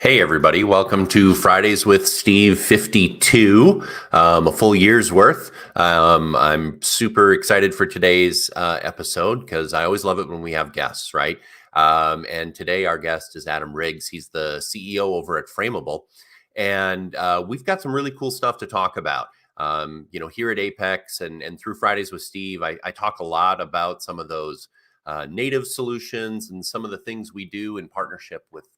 Hey, everybody. Welcome to Fridays with Steve 52, a full year's worth. I'm super excited for today's episode because I always love it when we have guests, right? And today our guest is Adam Riggs. He's the CEO over at Frameable. And we've got some really cool stuff to talk about. Here at Apex and through Fridays with Steve, I talk a lot about some of those native solutions and some of the things we do in partnership with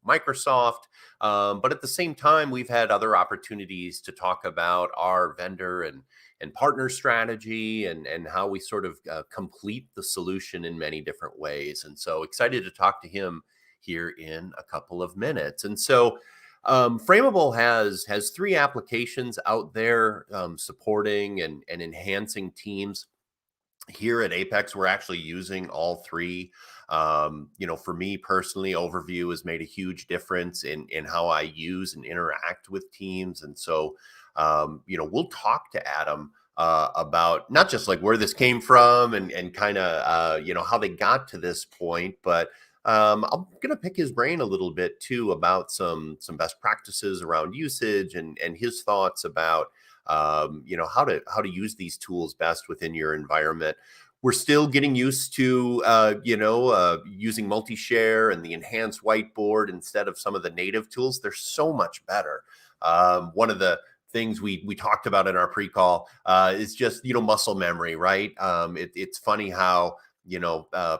Microsoft. But at the same time, we've had other opportunities to talk about our vendor and partner strategy and how we sort of complete the solution in many different ways. And so excited to talk to him here in a couple of minutes. And so Frameable has three applications out there supporting and enhancing teams. Here at Apex, we're actually using all three. For me personally, Overview has made a huge difference in how I use and interact with teams. And so, we'll talk to Adam about not just like where this came from and kind of, how they got to this point, but I'm going to pick his brain a little bit too about some best practices around usage and his thoughts about how to use these tools best within your environment. We're still getting used to using MultiShare and the enhanced Whiteboard instead of some of the native tools. They're so much better. One of the things we talked about in our pre-call is just muscle memory, right? It's funny how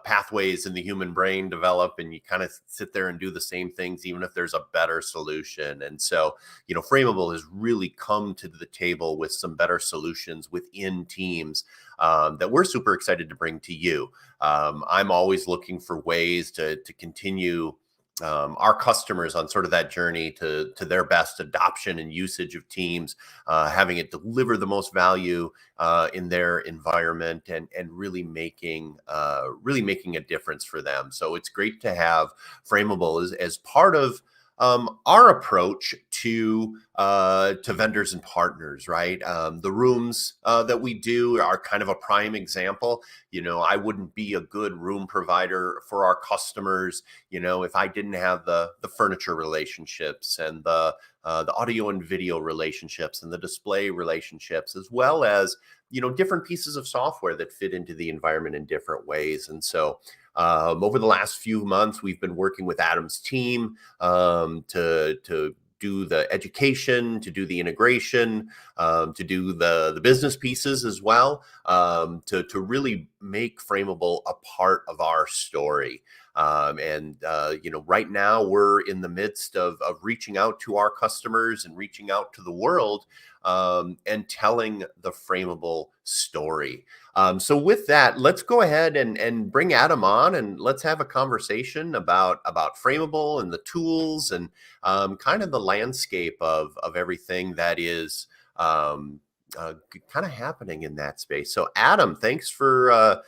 pathways in the human brain develop and you kind of sit there and do the same things, even if there's a better solution. And so, Frameable has really come to the table with some better solutions within teams that we're super excited to bring to you. I'm always looking for ways to continue our customers on sort of that journey to their best adoption and usage of teams, having it deliver the most value in their environment and really making a difference for them. So it's great to have Frameable as part of our approach to vendors and partners, right? The rooms that we do are kind of a prime example. I wouldn't be a good room provider for our customers, if I didn't have the furniture relationships and the audio and video relationships and the display relationships, as well as different pieces of software that fit into the environment in different ways. And so over the last few months, we've been working with Adam's team to do the education, to do the integration, to do the business pieces as well, to really make Frameable a part of our story. Right now we're in the midst of reaching out to our customers and reaching out to the world and telling the Frameable story. So with that, let's go ahead and bring Adam on and let's have a conversation about Frameable and the tools and kind of the landscape of everything that is kind of happening in that space. So Adam, thanks for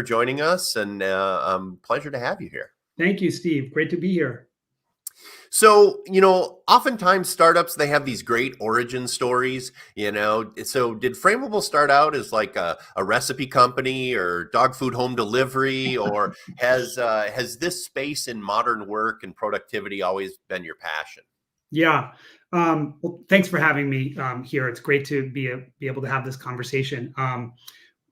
joining us and pleasure to have you here. Thank you, Steve. Great to be here. So, oftentimes startups, they have these great origin stories, so did Frameable start out as like a recipe company or dog food home delivery, or has this space in modern work and productivity always been your passion? Yeah. Well, thanks for having me here. It's great to be able to have this conversation.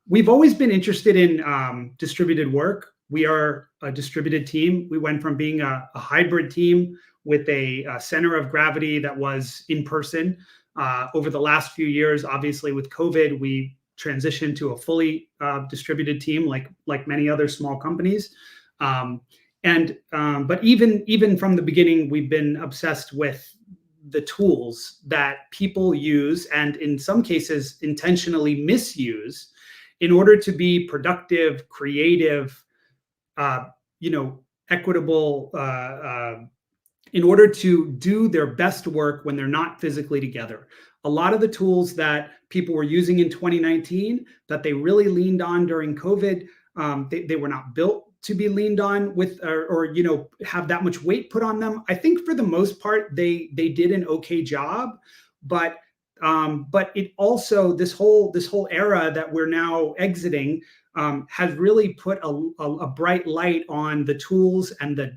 We've always been interested in distributed work. We are a distributed team. We went from being a hybrid team with a center of gravity that was in person. Over the last few years, obviously with COVID, we transitioned to a fully distributed team, like many other small companies. But even from the beginning, we've been obsessed with the tools that people use and in some cases intentionally misuse in order to be productive, creative, equitable, in order to do their best work when they're not physically together. A lot of the tools that people were using in 2019 that they really leaned on during COVID, they were not built to be leaned on with or have that much weight put on them. I think for the most part, they did an okay job, but it also, this whole era that we're now exiting has really put a bright light on the tools and the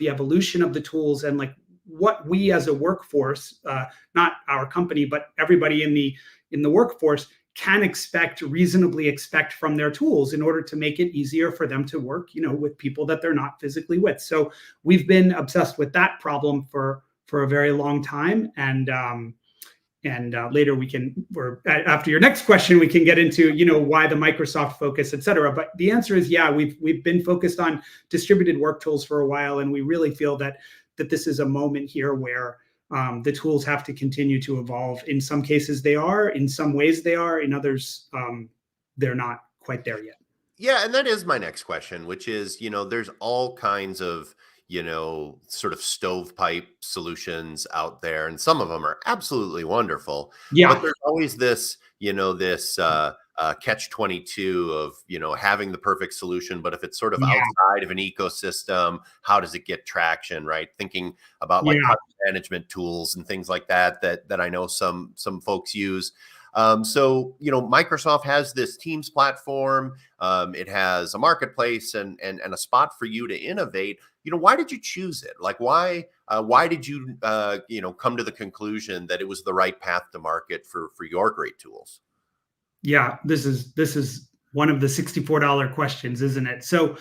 evolution of the tools and like what we as a workforce, not our company, but everybody in the workforce can reasonably expect from their tools in order to make it easier for them to work, with people that they're not physically with. So we've been obsessed with that problem for a very long time. And later or after your next question, we can get into, why the Microsoft focus, et cetera. But the answer is, yeah, we've been focused on distributed work tools for a while. And we really feel that this is a moment here where the tools have to continue to evolve. In some cases they are, in some ways they are, in others, they're not quite there yet. Yeah. And that is my next question, which is, there's all kinds of, sort of stovepipe solutions out there, and some of them are absolutely wonderful. Yeah. But there's always this, catch 22 of, having the perfect solution, but if it's sort of outside of an ecosystem, how does it get traction, right? Thinking about like project management tools and things like that I know some folks use. So, Microsoft has this Teams platform. It has a marketplace and a spot for you to innovate. Why did you choose it? Like, why did you, come to the conclusion that it was the right path to market for your great tools? Yeah, this is one of the $64 questions, isn't it? So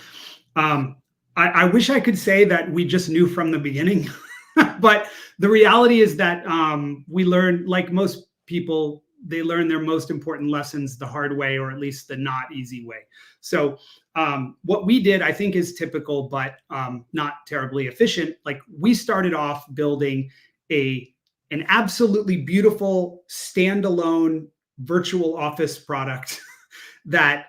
I wish I could say that we just knew from the beginning, but the reality is that we learned, like most people, they learn their most important lessons the hard way, or at least the not easy way. So what we did, I think, is typical, but not terribly efficient. Like, we started off building an absolutely beautiful standalone virtual office product that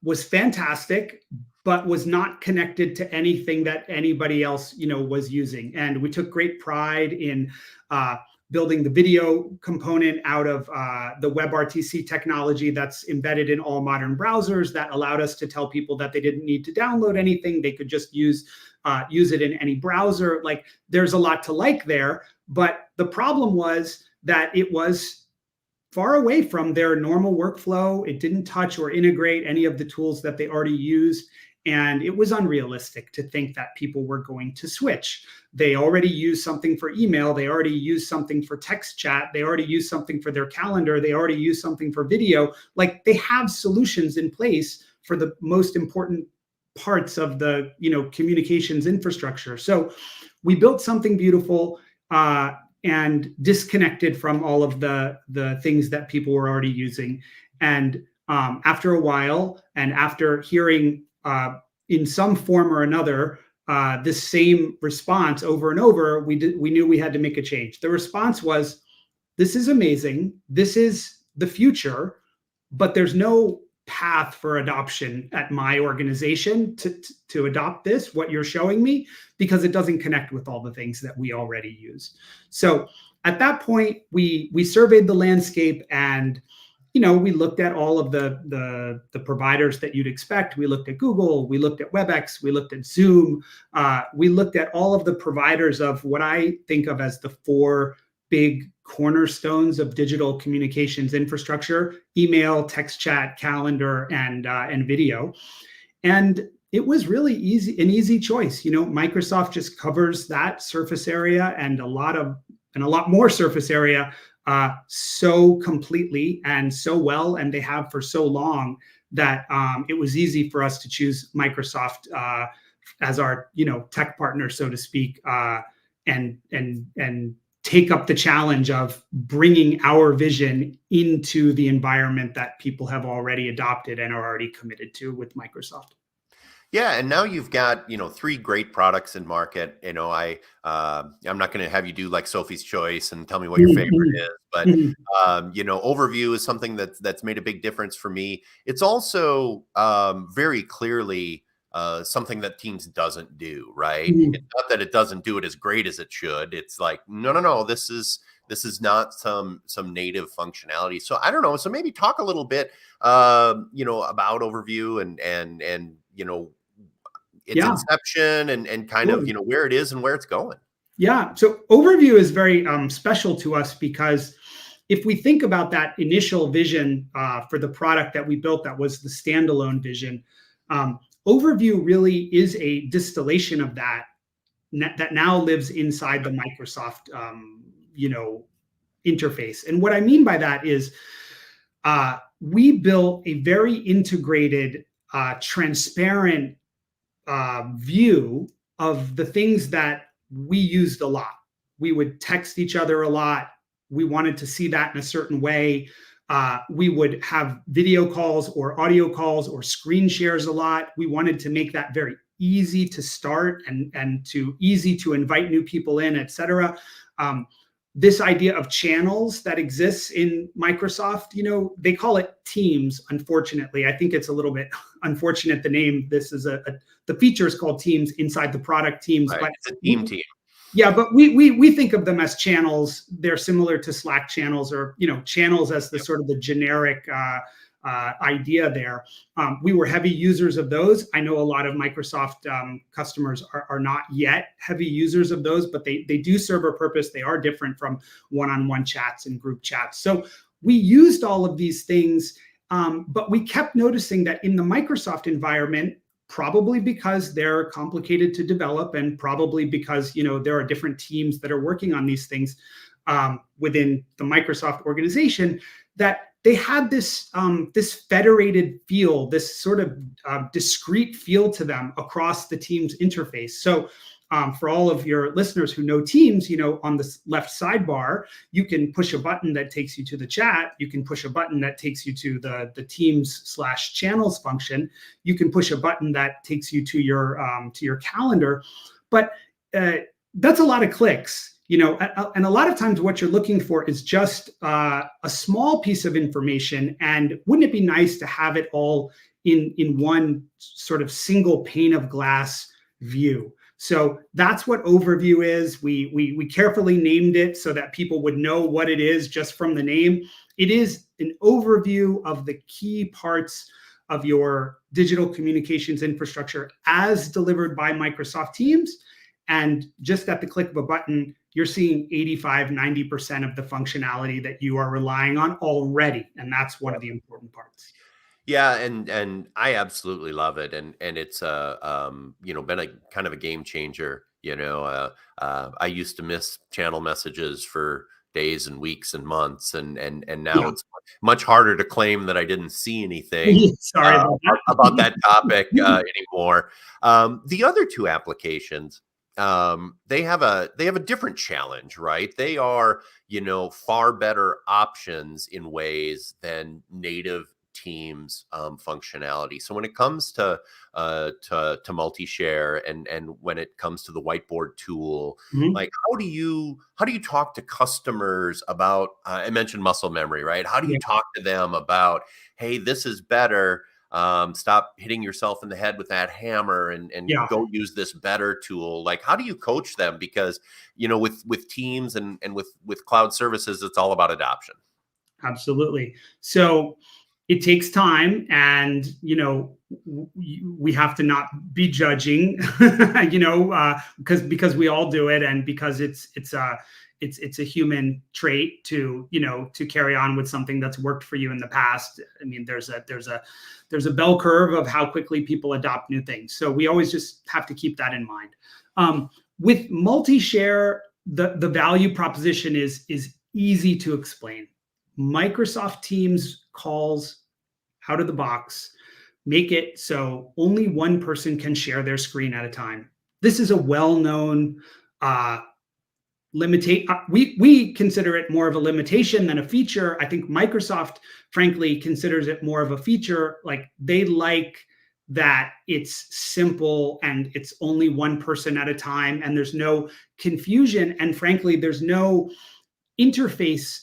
was fantastic, but was not connected to anything that anybody else, was using. And we took great pride in building the video component out of the WebRTC technology that's embedded in all modern browsers, that allowed us to tell people that they didn't need to download anything. They could just use it in any browser. Like, there's a lot to like there, but the problem was that it was far away from their normal workflow. It didn't touch or integrate any of the tools that they already used. And it was unrealistic to think that people were going to switch. They already use something for email. They already use something for text chat. They already use something for their calendar. They already use something for video. Like, they have solutions in place for the most important parts of the, communications infrastructure. So we built something beautiful and disconnected from all of the things that people were already using. And after a while, and after hearing in some form or another this same response over and over, we knew we had to make a change. The response was, this is amazing, this is the future, but there's no path for adoption at my organization to adopt this, what you're showing me, because it doesn't connect with all the things that we already use. So at that point, we surveyed the landscape, and we looked at all of the providers that you'd expect. We looked at Google, we looked at WebEx, we looked at Zoom, we looked at all of the providers of what I think of as the four big cornerstones of digital communications infrastructure: email, text chat, calendar, and video. And it was really an easy choice. Microsoft just covers that surface area and a lot more surface area so completely and so well, and they have for so long, that it was easy for us to choose Microsoft as our tech partner, so to speak, and take up the challenge of bringing our vision into the environment that people have already adopted and are already committed to with Microsoft. Yeah, and now you've got, three great products in market. I'm not going to have you do like Sophie's Choice and tell me what your favorite is, but overview is something that's made a big difference for me. It's also very clearly something that Teams doesn't do, right? It's not that it doesn't do it as great as it should. It's like, no, this is not some native functionality. So I don't know. So maybe talk a little bit, about overview and its inception and kind of, where it is and where it's going. Yeah. So overview is very special to us, because if we think about that initial vision for the product that we built, that was the standalone vision, overview really is a distillation of that that now lives inside the Microsoft, interface. And what I mean by that is we built a very integrated, transparent view of the things that we used a lot. We would text each other a lot. We wanted to see that in a certain way. We would have video calls or audio calls or screen shares a lot. We wanted to make that very easy to start and to easy to invite new people in, et cetera. This idea of channels that exists in Microsoft, they call it Teams. Unfortunately, I think it's a little bit unfortunate. The name, the feature is called Teams inside the product Teams, right. But it's a team. Yeah, but we think of them as channels. They're similar to Slack channels, or channels as the sort of the generic idea there. We were heavy users of those. I know a lot of Microsoft customers are not yet heavy users of those, but they do serve a purpose. They are different from one-on-one chats and group chats. So we used all of these things, but we kept noticing that in the Microsoft environment, probably because they're complicated to develop, and probably because there are different teams that are working on these things within the Microsoft organization, that they had this federated feel, this sort of discrete feel to them across the Teams interface. So for all of your listeners who know Teams, on the left sidebar, you can push a button that takes you to the chat. You can push a button that takes you to the Teams/channels function. You can push a button that takes you to your calendar. But that's a lot of clicks. And a lot of times what you're looking for is just a small piece of information. And wouldn't it be nice to have it all in one sort of single pane of glass view? So that's what overview is. We carefully named it so that people would know what it is just from the name. It is an overview of the key parts of your digital communications infrastructure as delivered by Microsoft Teams. And just at the click of a button, you're seeing 85–90% of the functionality that you are relying on already. And that's one of the important parts. Yeah, and I absolutely love it, and it's been a kind of a game changer. I used to miss channel messages for days and weeks and months, and now it's much harder to claim that I didn't see anything Sorry about that topic anymore. The other two applications, they have a different challenge, right? They are far better options in ways than native Teams functionality. So when it comes to MultiShare and when it comes to the Whiteboard tool, like how do you talk to customers about? I mentioned muscle memory, right? How do you talk to them about, hey, this is better? Stop hitting yourself in the head with that hammer and go use this better tool. Like, how do you coach them? Because with Teams and with cloud services, it's all about adoption. Absolutely. So it takes time, and we have to not be judging, because we all do it, and because it's a human trait to carry on with something that's worked for you in the past. I mean, there's a bell curve of how quickly people adopt new things. So we always just have to keep that in mind. With MultiShare, the value proposition is easy to explain. Microsoft Teams calls out of the box make it so only one person can share their screen at a time. This is a well-known we consider it more of a limitation than a feature. I think Microsoft, frankly, considers it more of a feature. Like, they like that it's simple and it's only one person at a time, and there's no confusion. And frankly, there's no interface,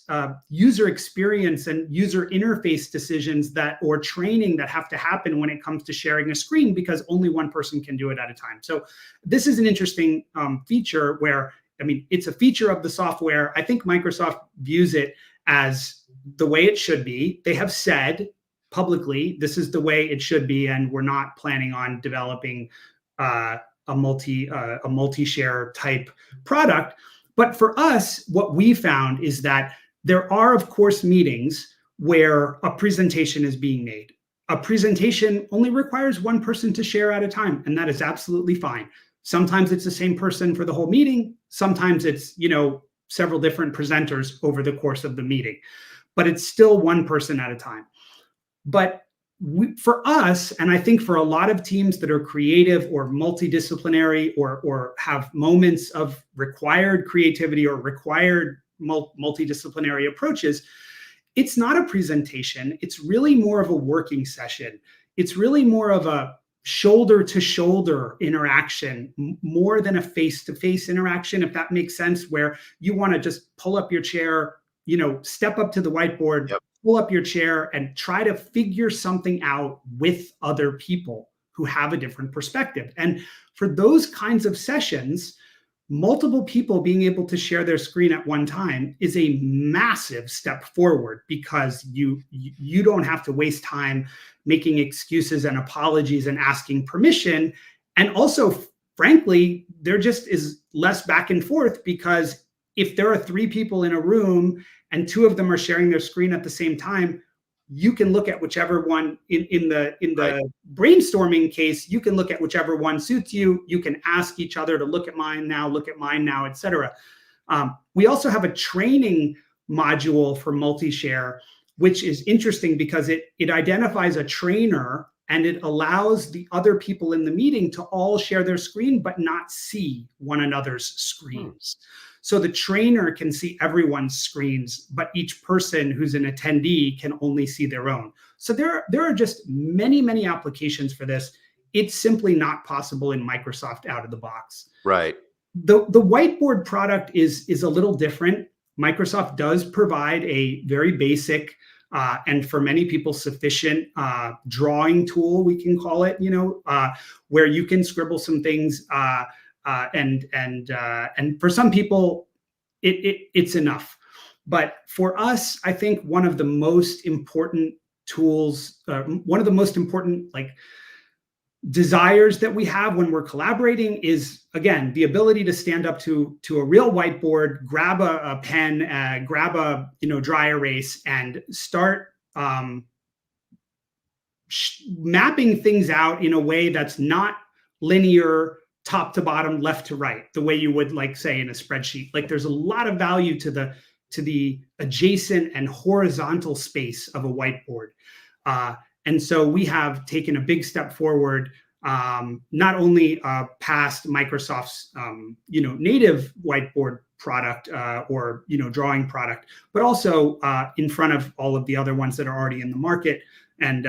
user experience and user interface decisions or training that have to happen when it comes to sharing a screen, because only one person can do it at a time. So this is an interesting feature where, it's a feature of the software. I think Microsoft views it as the way it should be. They have said publicly, this is the way it should be, and we're not planning on developing a MultiShare type product. But for us, what we found is that there are, of course, meetings where a presentation is being made. A presentation only requires one person to share at a time, and that is absolutely fine. Sometimes it's the same person for the whole meeting. Sometimes it's, several different presenters over the course of the meeting, but it's still one person at a time. But for us, and I think for a lot of teams that are creative or multidisciplinary or have moments of required creativity or required multidisciplinary approaches, it's not a presentation. It's really more of a working session. It's really more of a shoulder to shoulder interaction, more than a face-to-face interaction, if that makes sense, where you want to just pull up your chair, step up to the whiteboard, Yep. pull up your chair and try to figure something out with other people who have a different perspective. And for those kinds of sessions, multiple people being able to share their screen at one time is a massive step forward, because you don't have to waste time making excuses and apologies and asking permission. And also, frankly, there just is less back and forth, because if there are 3 people in a room and 2 of them are sharing their screen at the same time, you can look at whichever one in the Right. brainstorming case, you can look at whichever one suits you. You can ask each other to look at mine now, etc. We also have a training module for MultiShare, which is interesting because it identifies a trainer and it allows the other people in the meeting to all share their screen but not see one another's screens. So the trainer can see everyone's screens, but each person who's an attendee can only see their own. So there are just many, many applications for this. It's simply not possible in Microsoft out of the box. Right. The Whiteboard product is a little different. Microsoft does provide a very basic and for many people sufficient drawing tool, we can call it, where you can scribble some things. And for some people, it's enough. But for us, I think one of the most important tools, one of the most important desires that we have when we're collaborating is, again, the ability to stand up to a real whiteboard, grab a pen, grab a dry erase, and start mapping things out in a way that's not linear, top to bottom, left to right, the way you would say in a spreadsheet. There's a lot of value to the adjacent and horizontal space of a whiteboard. And so we have taken a big step forward, not only past Microsoft's native whiteboard product or drawing product, but also in front of all of the other ones that are already in the market. And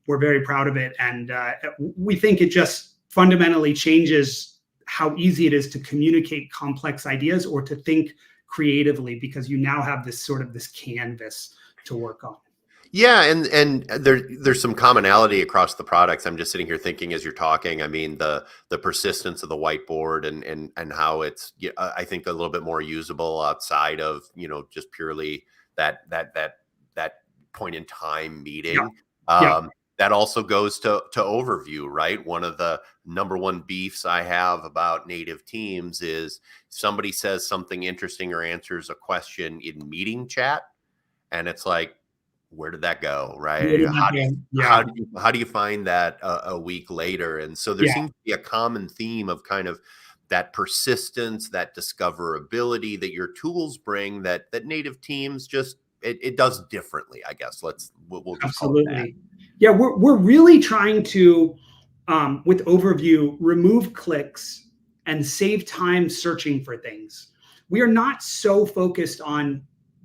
we're very proud of it. And we think it just fundamentally changes how easy it is to communicate complex ideas or to think creatively, because you now have this canvas to work on. Yeah, and there's some commonality across the products. I'm just sitting here thinking as you're talking. I mean, the persistence of the whiteboard and how it's, I think, a little bit more usable outside of just purely that point in time meeting. Yeah. That also goes to overview, right? One of the number one beefs I have about native teams is somebody says something interesting or answers a question in meeting chat, and it's like, where did that go, right? How do you find that a week later? And so there seems to be a common theme of kind of that persistence, that discoverability that your tools bring that native teams just it does differently, I guess. We'll just call it that. Yeah, we're really trying to, with Overview, remove clicks and save time searching for things. We are not so focused on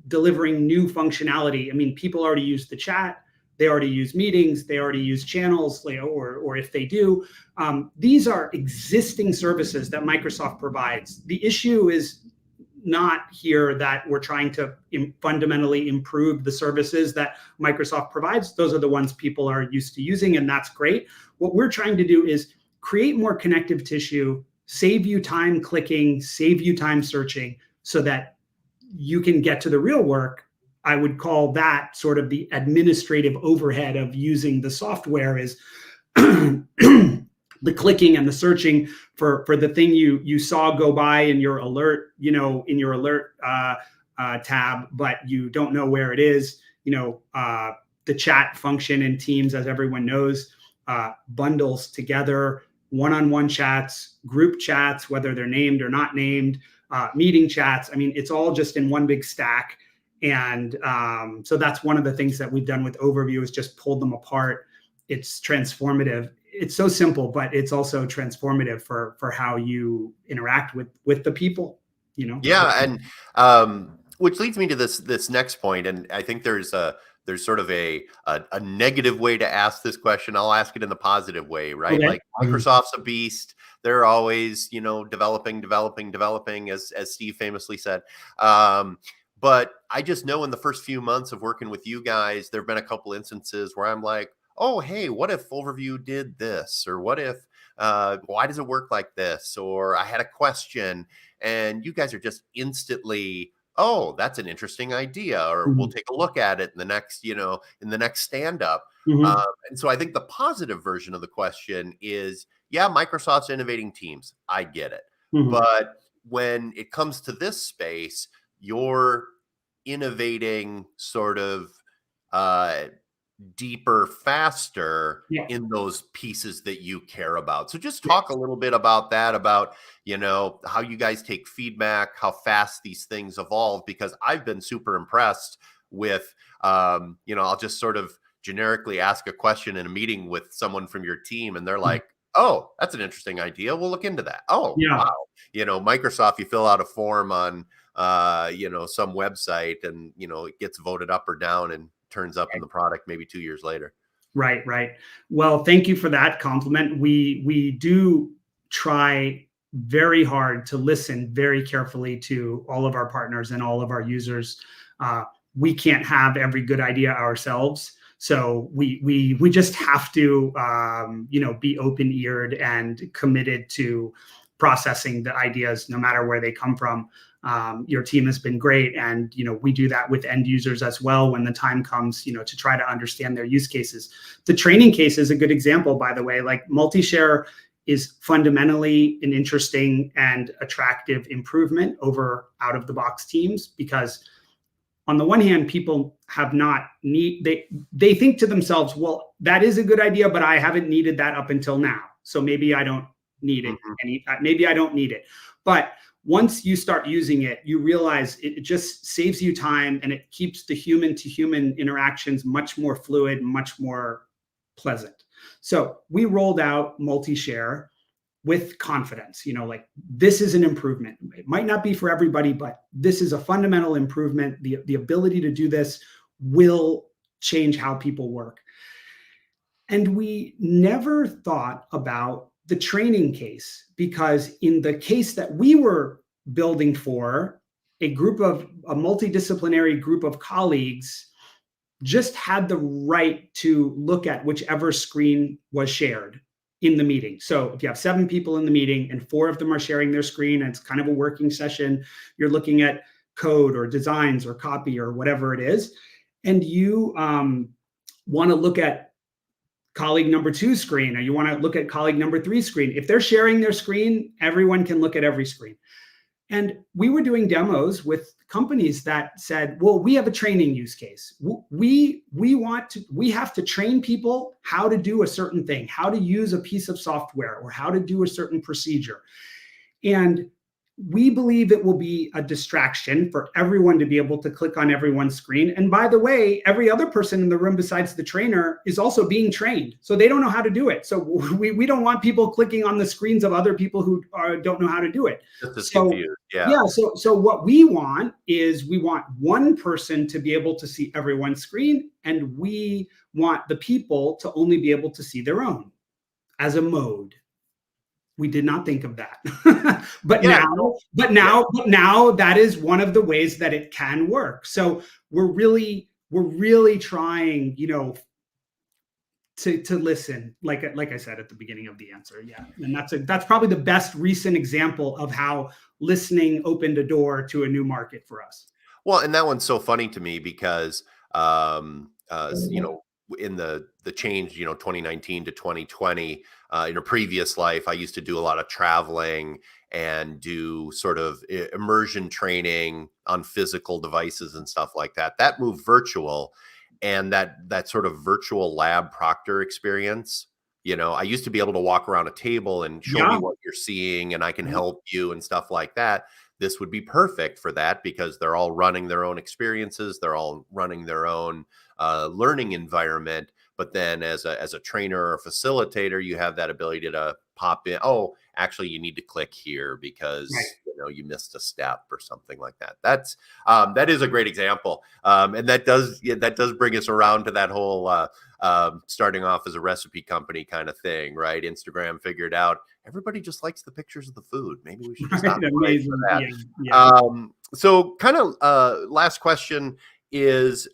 delivering new functionality. I mean, people already use the chat, they already use meetings, they already use channels, or if they do, these are existing services that Microsoft provides. The issue is not here that we're trying to fundamentally improve the services that Microsoft provides. Those are the ones people are used to using, and that's great. What we're trying to do is create more connective tissue, save you time clicking, save you time searching, so that you can get to the real work. I would call that sort of the administrative overhead of using the software, is the clicking and the searching for the thing you saw go by in your alert, tab, but you don't know where it is. The chat function in Teams, as everyone knows, bundles together one-on-one chats, group chats, whether they're named or not named, meeting chats. I mean, it's all just in one big stack. And so that's one of the things that we've done with Overview, is just pulled them apart. It's transformative. It's so simple, but it's also transformative for how you interact with the people, you know? Yeah. And which leads me to this next point. And I think there's sort of a negative way to ask this question. I'll ask it in the positive way, right? Okay. Like, Microsoft's a beast. They're always, developing, as Steve famously said. But I just know in the first few months of working with you guys, there've been a couple instances where I'm like, oh, hey, what if Overview did this? Or what if, why does it work like this? Or I had a question, and you guys are just instantly, oh, that's an interesting idea, or we'll take a look at it in the next, in the next stand up. And so I think the positive version of the question is, yeah, Microsoft's innovating teams. I get it. But when it comes to this space, you're innovating sort of deeper, faster in those pieces that you care about. So just talk a little bit about that, about, how you guys take feedback, how fast these things evolve, because I've been super impressed with, I'll just sort of generically ask a question in a meeting with someone from your team, and they're like, oh, that's an interesting idea. We'll look into that. Oh, wow. Microsoft, you fill out a form on, some website, and, it gets voted up or down and turns up in the product maybe 2 years later. Right. Well, thank you for that compliment. We do try very hard to listen very carefully to all of our partners and all of our users. We can't have every good idea ourselves. So we just have to, be open-eared and committed to processing the ideas, no matter where they come from. Your team has been great, and we do that with end users as well when the time comes, to try to understand their use cases. The training case is a good example, by the way. Like, MultiShare is fundamentally an interesting and attractive improvement over out-of-the-box teams, because on the one hand, people have not they think to themselves, well, that is a good idea, but I haven't needed that up until now, so maybe I don't need it. Maybe I don't need it. But once you start using it, you realize it just saves you time, and it keeps the human to human interactions much more fluid, much more pleasant. So we rolled out MultiShare with confidence, like, this is an improvement. It might not be for everybody, but this is a fundamental improvement. The ability to do this will change how people work. And we never thought about the training case, because in the case that we were building for, a multidisciplinary group of colleagues just had the right to look at whichever screen was shared in the meeting. So if you have 7 people in the meeting and 4 of them are sharing their screen, and it's kind of a working session, you're looking at code or designs or copy or whatever it is, and you want to look at colleague number 2's screen, or you want to look at colleague number 3's screen. If they're sharing their screen, everyone can look at every screen. And we were doing demos with companies that said, well, we have a training use case. We have to train people how to do a certain thing, how to use a piece of software, or how to do a certain procedure. And we believe it will be a distraction for everyone to be able to click on everyone's screen. And by the way, every other person in the room besides the trainer is also being trained, so they don't know how to do it. So we don't want people clicking on the screens of other people who don't know how to do it. So what we want is, we want one person to be able to see everyone's screen, and we want the people to only be able to see their own as a mode. We did not think of that. But now that is one of the ways that it can work. So we're really trying, to listen, like I said at the beginning of the answer. Yeah. And that's probably the best recent example of how listening opened a door to a new market for us. Well, and that one's so funny to me because, in the change, 2019 to 2020, in a previous life, I used to do a lot of traveling and do sort of immersion training on physical devices and stuff like that. That moved virtual, and that sort of virtual lab proctor experience I used to be able to walk around a table and show me Yeah. what you're seeing and I can Yeah. help you and stuff like that. This would be perfect for that because they're all running their own experiences. They're all running their own learning environment. But then as a trainer or facilitator, you have that ability to pop in. Oh, actually, you need to click here because Right. you missed a step or something like that. That is a great example, and that does bring us around to that whole starting off as a recipe company kind of thing, right? Instagram figured out everybody just likes the pictures of the food. Maybe we should just Right. optimize for Amazing. that. Yeah. Yeah. So kind of last question is,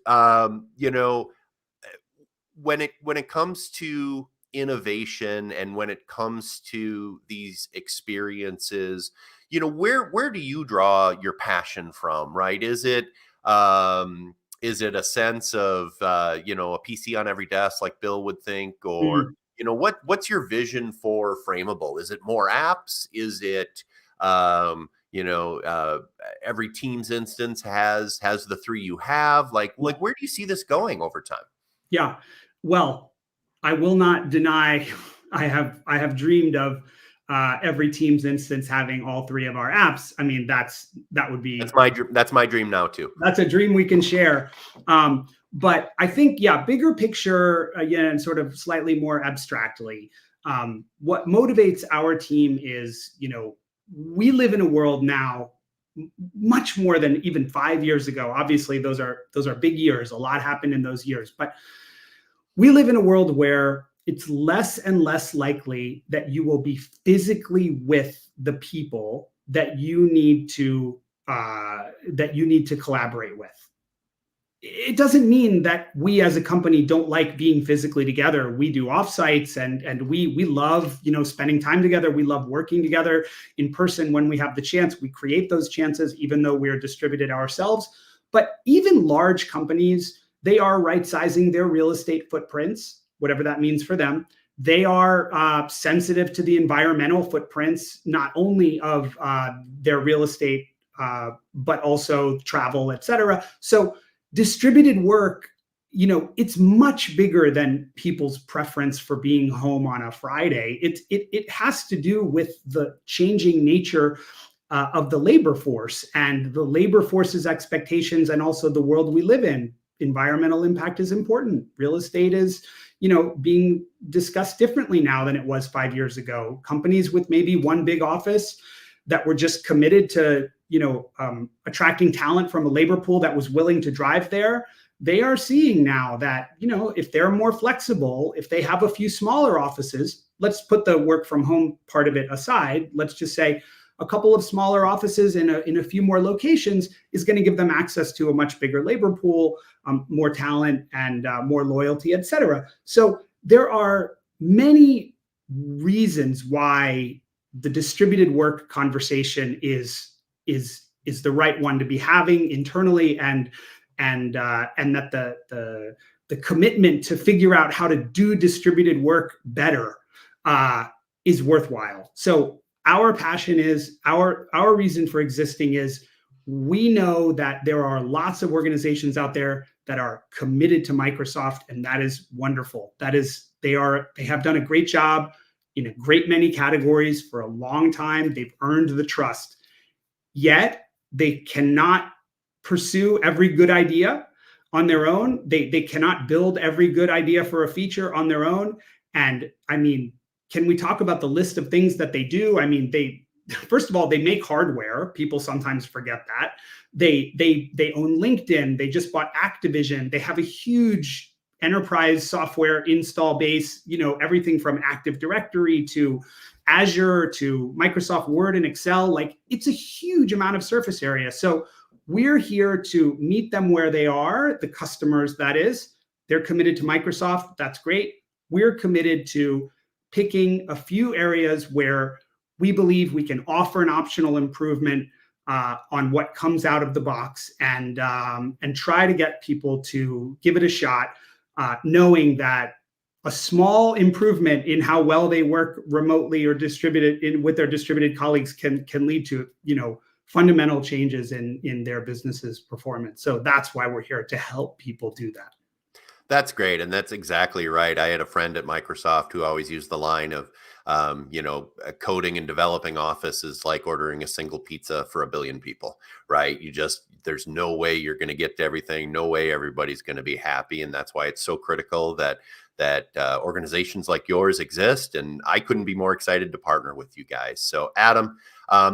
when it comes to innovation and when it comes to these experiences, where do you draw your passion from, right? Is it a sense of a PC on every desk like Bill would think, or Mm. what's your vision for Frameable? Is it more apps? Is it every Teams instance has the three you have? Like where do you see this going over time? Yeah. Well, I will not deny I have dreamed of every Teams instance having all three of our apps. I mean, that would That's be my that's my dream now too. that's a dream we can share. But I think, yeah, bigger picture, again, sort of slightly more abstractly, what motivates our team is, we live in a world now much more than even 5 years ago. Obviously, those are big years. A lot happened in those years, but we live in a world where it's less and less likely that you will be physically with the people that you need to collaborate with. It doesn't mean that we as a company don't like being physically together. We do offsites and we love, spending time together. We love working together in person when we have the chance. We create those chances, even though we're distributed ourselves. But even large companies, they are right sizing their real estate footprints, whatever that means for them. They are sensitive to the environmental footprints, not only of their real estate, but also travel, et cetera. So distributed work, it's much bigger than people's preference for being home on a Friday. It has to do with the changing nature of the labor force and the labor force's expectations, and also the world we live in. Environmental impact is important. Real estate is, being discussed differently now than it was 5 years ago. Companies with maybe one big office that were just committed to, attracting talent from a labor pool that was willing to drive there, they are seeing now that, if they're more flexible, if they have a few smaller offices, let's put the work from home part of it aside. Let's just say a couple of smaller offices in a few more locations is going to give them access to a much bigger labor pool, more talent, and more loyalty, et cetera. So there are many reasons why the distributed work conversation is the right one to be having internally, and that the commitment to figure out how to do distributed work better is worthwhile. So our passion is our reason for existing is we know that there are lots of organizations out there that are committed to Microsoft, and that is wonderful. They have done a great job in a great many categories for a long time. They've earned the trust. Yet they cannot pursue every good idea on their own. They cannot build every good idea for a feature on their own. And I mean, can we talk about the list of things that they do? I mean, first of all, they make hardware. People sometimes forget that. They own LinkedIn. They just bought Activision. They have a huge enterprise software install base, everything from Active Directory to Azure to Microsoft Word and Excel. Like, it's a huge amount of surface area. So we're here to meet them where they are, the customers, that is. They're committed to Microsoft. That's great. We're committed to picking a few areas where we believe we can offer an optional improvement on what comes out of the box, and try to get people to give it a shot, knowing that a small improvement in how well they work remotely or distributed with their distributed colleagues can lead to, fundamental changes in their business's performance. So that's why we're here, to help people do that. That's great. And that's exactly right. I had a friend at Microsoft who always used the line of, coding and developing Office is like ordering a single pizza for a billion people, right? There's no way you're going to get to everything. No way everybody's going to be happy. And that's why it's so critical that organizations like yours exist. And I couldn't be more excited to partner with you guys. So Adam,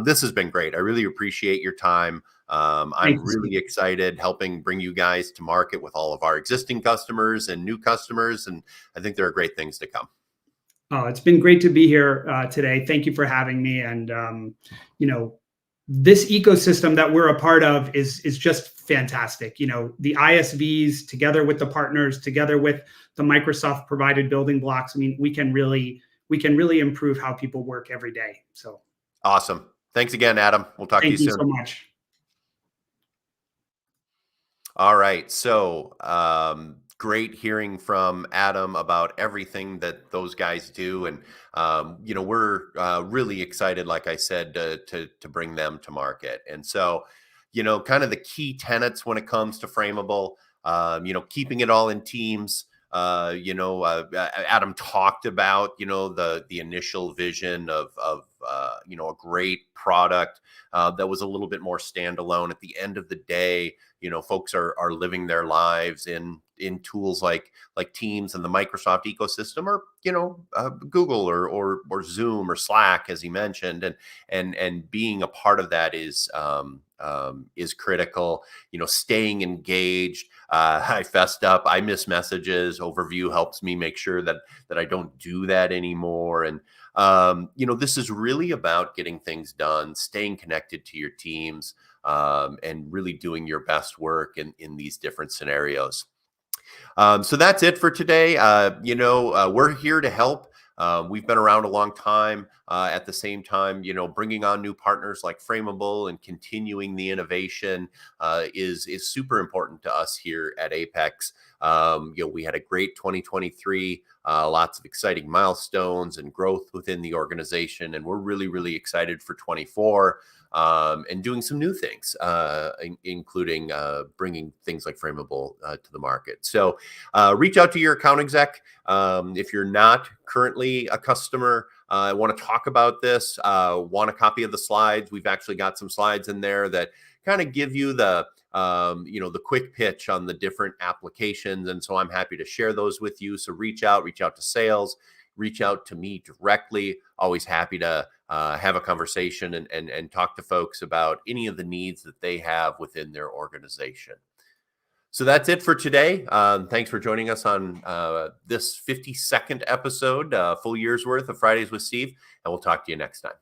this has been great. I really appreciate your time. Thank I'm you, Steve. really excited helping bring you guys to market with all of our existing customers and new customers. And I think there are great things to come. Oh, it's been great to be here today. Thank you for having me. And this ecosystem that we're a part of is just fantastic. The ISVs together with the partners, together with the Microsoft provided building blocks. I mean, we can really improve how people work every day. So Awesome. Thanks again, Adam. We'll talk to you thank you soon. so much. All right. So great hearing from Adam about everything that those guys do. And, we're really excited, like I said, to bring them to market. And so, kind of the key tenets when it comes to Frameable, keeping it all in teams. Adam talked about, the initial vision of a great product that was a little bit more standalone. At the end of the day, folks are living their lives in tools like Teams and the Microsoft ecosystem, or Google or Zoom or Slack, as he mentioned, and being a part of that is critical. Staying engaged. I fessed up. I miss messages. Overview helps me make sure that I don't do that anymore. And this is really about getting things done, staying connected to your teams, and really doing your best work in these different scenarios. So that's it for today. We're here to help. We've been around a long time. At the same time, bringing on new partners like Frameable and continuing the innovation is super important to us here at Apex. We had a great 2023, lots of exciting milestones and growth within the organization, and we're really, really excited for 24. And doing some new things, including bringing things like Frameable to the market. So reach out to your account exec. If you're not currently a customer, want to talk about this, want a copy of the slides. We've actually got some slides in there that kind of give you the quick pitch on the different applications. And so I'm happy to share those with you. So reach out to sales, reach out to me directly. Always happy to have a conversation and talk to folks about any of the needs that they have within their organization. So that's it for today. Thanks for joining us on this 52nd episode, full year's worth of Fridays with Steve, and we'll talk to you next time.